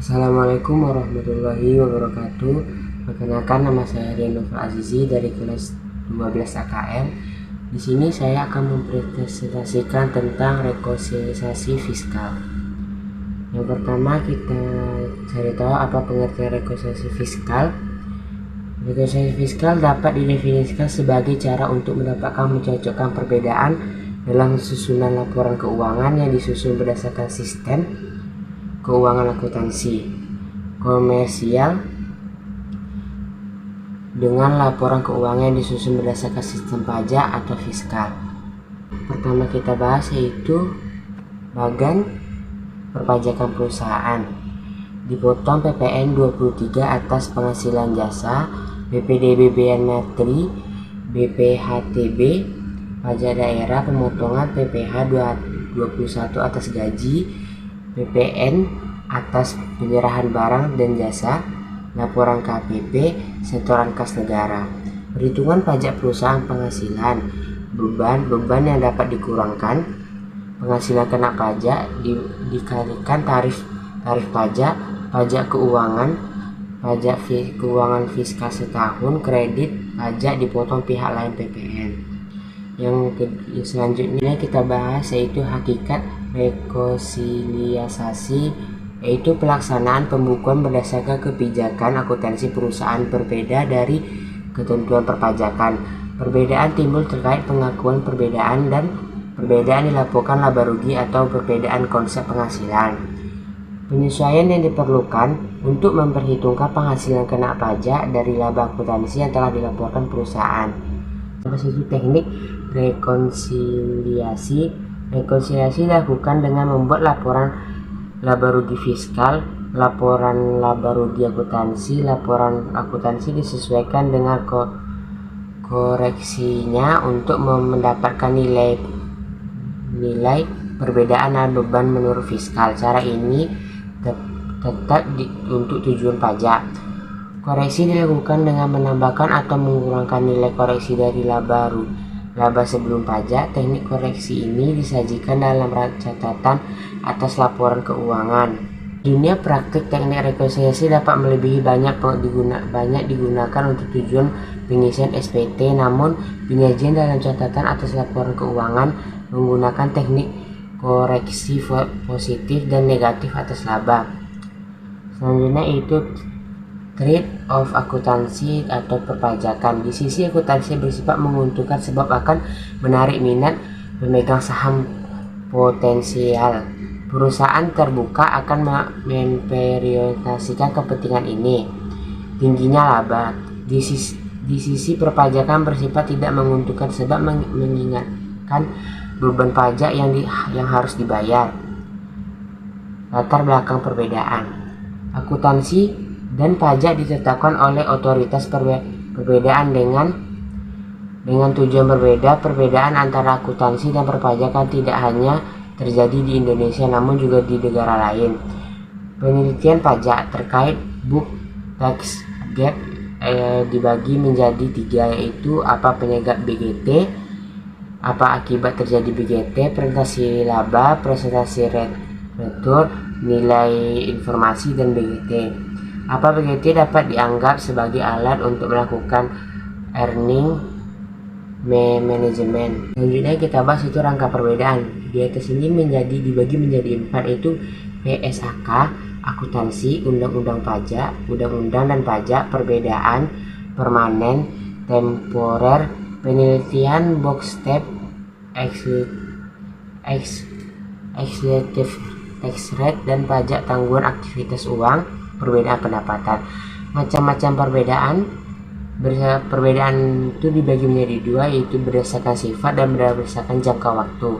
Assalamualaikum warahmatullahi wabarakatuh. Perkenalkan, nama saya Rian Novel Azizi dari kelas 12 AKM. Di sini saya akan mempresentasikan tentang rekonsiliasi fiskal. Yang pertama, kita cari tahu apa pengertian rekonsiliasi fiskal. Rekonsiliasi fiskal dapat didefinisikan sebagai cara untuk mendapatkan mencocokkan perbedaan dalam susunan laporan keuangan yang disusun berdasarkan sistem keuangan akuntansi komersial dengan laporan keuangan yang disusun berdasarkan sistem pajak atau fiskal. Pertama kita bahas yaitu bagan perpajakan perusahaan. Dipotong PPN 23 atas penghasilan jasa, BPDB Bean Materi, BPHTB, pajak daerah, pemotongan PPh 21 atas gaji, PPN atas penyerahan barang dan jasa, laporan KPP, setoran kas negara. Perhitungan pajak perusahaan penghasilan, beban yang dapat dikurangkan, penghasilan kena pajak dikalikan tarif pajak, pajak keuangan, pajak keuangan fiskal setahun, kredit pajak dipotong pihak lain PPN. Yang selanjutnya kita bahas yaitu hakikat rekonsiliasi, yaitu pelaksanaan pembukuan berdasarkan kebijakan akuntansi perusahaan berbeda dari ketentuan perpajakan. Perbedaan timbul terkait pengakuan perbedaan dan perbedaan dilaporkan laba rugi atau perbedaan konsep penghasilan. Penyesuaian yang diperlukan untuk memperhitungkan penghasilan kena pajak dari laba akuntansi yang telah dilaporkan perusahaan. Itu teknik rekonsiliasi. Rekonsiliasi dilakukan dengan membuat laporan laba rugi fiskal, laporan laba rugi akuntansi. Laporan akuntansi disesuaikan dengan koreksinya untuk mendapatkan nilai perbedaan dan beban menurut fiskal. Cara ini tetap untuk tujuan pajak. Koreksi dilakukan dengan menambahkan atau mengurangkan nilai koreksi dari laba sebelum pajak. Teknik koreksi ini disajikan dalam catatan atas laporan keuangan. Dunia praktik teknik rekonsiliasi dapat melebihi banyak digunakan untuk tujuan pengisian SPT, namun penyajian dalam catatan atas laporan keuangan menggunakan teknik koreksi positif dan negatif atas laba. Selanjutnya itu trade of akuntansi atau perpajakan. Di sisi akuntansi bersifat menguntungkan sebab akan menarik minat pemegang saham potensial. Perusahaan terbuka akan memprioritaskan kepentingan ini. Tingginya laba. Di sisi perpajakan bersifat tidak menguntungkan sebab mengingatkan beban pajak yang harus dibayar. Latar belakang perbedaan. Akuntansi dan pajak ditetapkan oleh otoritas perbedaan dengan tujuan berbeda. Perbedaan antara akuntansi dan perpajakan tidak hanya terjadi di Indonesia namun juga di negara lain. Penelitian pajak terkait book tax gap dibagi menjadi 3, yaitu apa penyebab BGT, apa akibat terjadi BGT, presentasi laba, presentasi retur, nilai informasi, dan BGT. Apa BGT dapat dianggap sebagai alat untuk melakukan earning management. Selanjutnya kita bahas itu rangka perbedaan. Di atas ini dibagi menjadi 4, yaitu PSAK, akuntansi, undang-undang pajak, undang-undang dan pajak, perbedaan, permanen, temporer, penelitian, box step, executive tax rate, dan pajak tanggungan aktivitas uang, perbedaan pendapatan. Macam-macam perbedaan itu dibagi menjadi 2, yaitu berdasarkan sifat dan berdasarkan jangka waktu.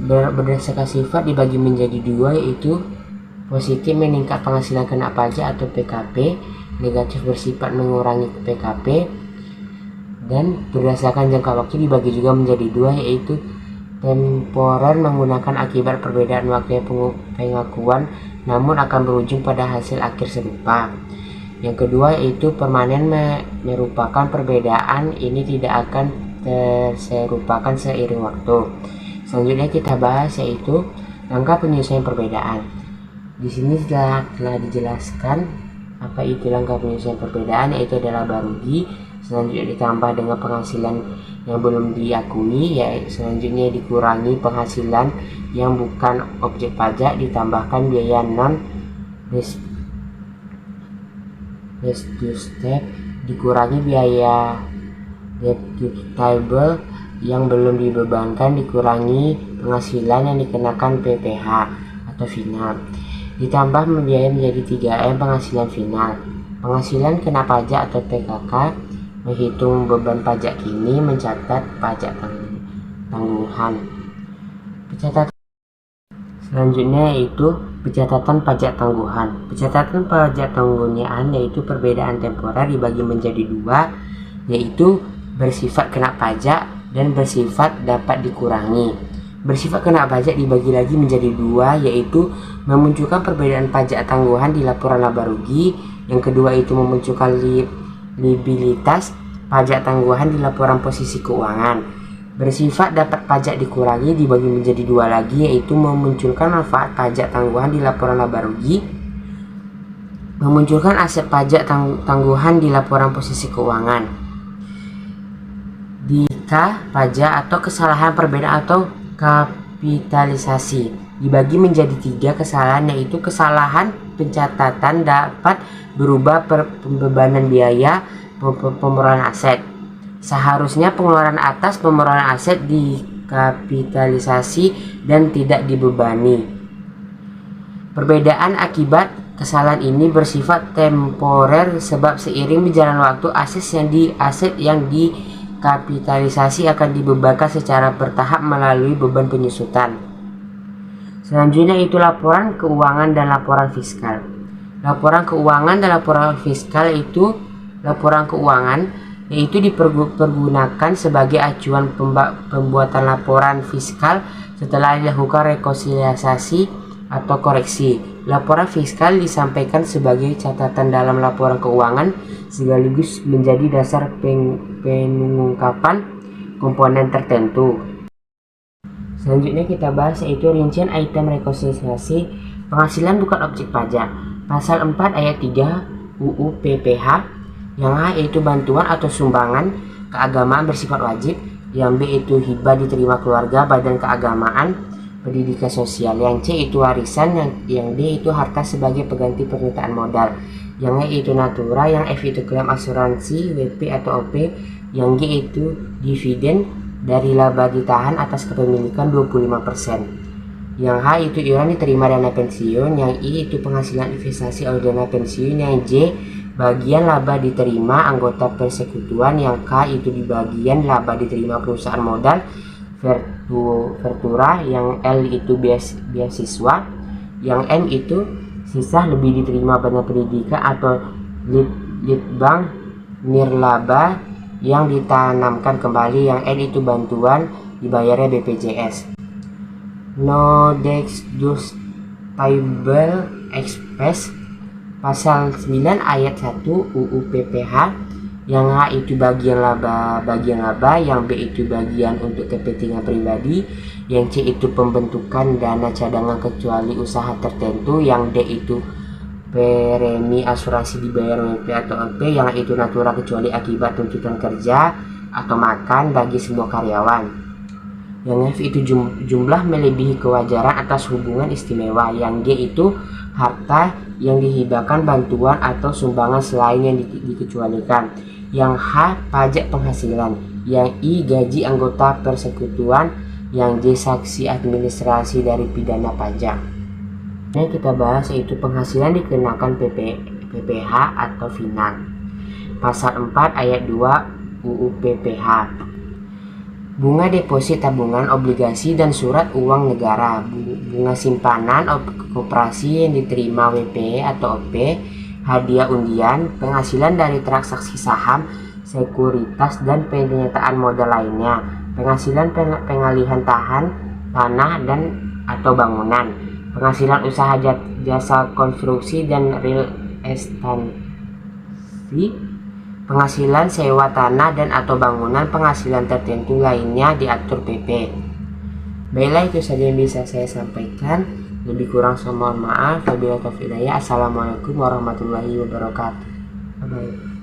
Berdasarkan sifat dibagi menjadi 2, yaitu positif meningkat penghasilan kena pajak atau PKP, negatif bersifat mengurangi PKP, dan berdasarkan jangka waktu dibagi juga menjadi 2, yaitu temporer menggunakan akibat perbedaan waktu pengakuan namun akan berujung pada hasil akhir serupa. Yang kedua yaitu permanen, merupakan perbedaan ini tidak akan terserupakan seiring waktu. Selanjutnya kita bahas yaitu langkah penyesuaian perbedaan. Di sini telah dijelaskan apa itu langkah penyesuaian perbedaan, yaitu adalah laba rugi, selanjutnya ditambah dengan penghasilan yang belum diakui, selanjutnya dikurangi penghasilan yang bukan objek pajak, ditambahkan biaya non deductible, dikurangi biaya deductible yang belum dibebankan, dikurangi penghasilan yang dikenakan PPh atau final, ditambah biaya menjadi 3M penghasilan final. Penghasilan kena pajak atau PKK, menghitung beban pajak kini, mencatat pajak tangguhan. Selanjutnya yaitu pencatatan pajak tangguhan. Pencatatan pajak tangguhan yaitu perbedaan temporer dibagi menjadi dua, yaitu bersifat kena pajak dan bersifat dapat dikurangi. Bersifat kena pajak dibagi lagi menjadi dua, yaitu memunculkan perbedaan pajak tangguhan di laporan laba rugi. Yang kedua itu memunculkan liabilitas pajak tangguhan di laporan posisi keuangan. Bersifat dapat pajak dikurangi dibagi menjadi dua lagi, yaitu memunculkan manfaat pajak tangguhan di laporan laba rugi, memunculkan aset pajak tangguhan di laporan posisi keuangan. Jika pajak atau kesalahan perbedaan atau kapitalisasi dibagi menjadi tiga kesalahan, yaitu kesalahan pencatatan dapat berubah pembebanan biaya pemerolehan aset. Seharusnya pengeluaran atas pemerolehan aset dikapitalisasi dan tidak dibebani. Perbedaan akibat kesalahan ini bersifat temporer, sebab seiring berjalan waktu aset yang dikapitalisasi akan dibebankan secara bertahap melalui beban penyusutan. Selanjutnya itu laporan keuangan dan laporan fiskal. Laporan keuangan dan laporan fiskal itu laporan keuangan yaitu dipergunakan sebagai acuan pembuatan laporan fiskal setelah dilakukan rekonsiliasi atau koreksi. Laporan fiskal disampaikan sebagai catatan dalam laporan keuangan sekaligus menjadi dasar pengungkapan komponen tertentu. Selanjutnya kita bahas yaitu rincian item rekonsiliasi penghasilan bukan objek pajak. Pasal 4 ayat 3 UU PPh. Yang A yaitu bantuan atau sumbangan keagamaan bersifat wajib. Yang B itu hibah diterima keluarga, badan keagamaan, pendidikan sosial. Yang C itu warisan. Yang D itu harta sebagai pengganti pernyataan modal. Yang E itu natura. Yang F itu klaim asuransi WP atau OP. Yang G itu dividen dari laba ditahan atas kepemilikan 25%. Yang H itu iuran diterima dana pensiun. Yang I itu penghasilan investasi oleh dana pensiun. Yang J bagian laba diterima anggota persekutuan. Yang K itu di bagian laba diterima perusahaan modal Vertura. Yang L itu beasiswa. Yang M itu sisa lebih diterima dana pendidikan atau litbang nirlaba yang ditanamkan kembali. Yang N itu bantuan dibayarnya BPJS. No deductible expense pasal 9 ayat 1 UU PPh. Yang H itu bagian laba. Yang B itu bagian untuk kepentingan pribadi. Yang C itu pembentukan dana cadangan kecuali usaha tertentu. Yang D itu premi asuransi dibayar WP atau OP. Yang itu natura kecuali akibat tuntutan kerja atau makan bagi semua karyawan. Yang F itu jumlah melebihi kewajaran atas hubungan istimewa. Yang G itu harta yang dihibahkan, bantuan atau sumbangan selain yang dikecualikan. Yang H pajak penghasilan. Yang I gaji anggota persekutuan. Yang J saksi administrasi dari pidana pajak. Ini kita bahas yaitu penghasilan dikenakan PPh atau final. Pasal 4 ayat 2 UU PPh. Bunga deposit tabungan, obligasi dan surat uang negara. Bunga simpanan koperasi yang diterima WP atau OP. Hadiah undian, penghasilan dari transaksi saham, sekuritas dan pernyataan modal lainnya. Penghasilan pengalihan tanah dan atau bangunan. Penghasilan usaha jasa konstruksi dan real estate. Penghasilan sewa tanah dan atau bangunan, penghasilan tertentu lainnya diatur PP. Baiklah, itu saja yang bisa saya sampaikan. Lebih kurang saya mohon maaf. Wabillahi taufiq hidayah. Assalamualaikum warahmatullahi wabarakatuh. Bye.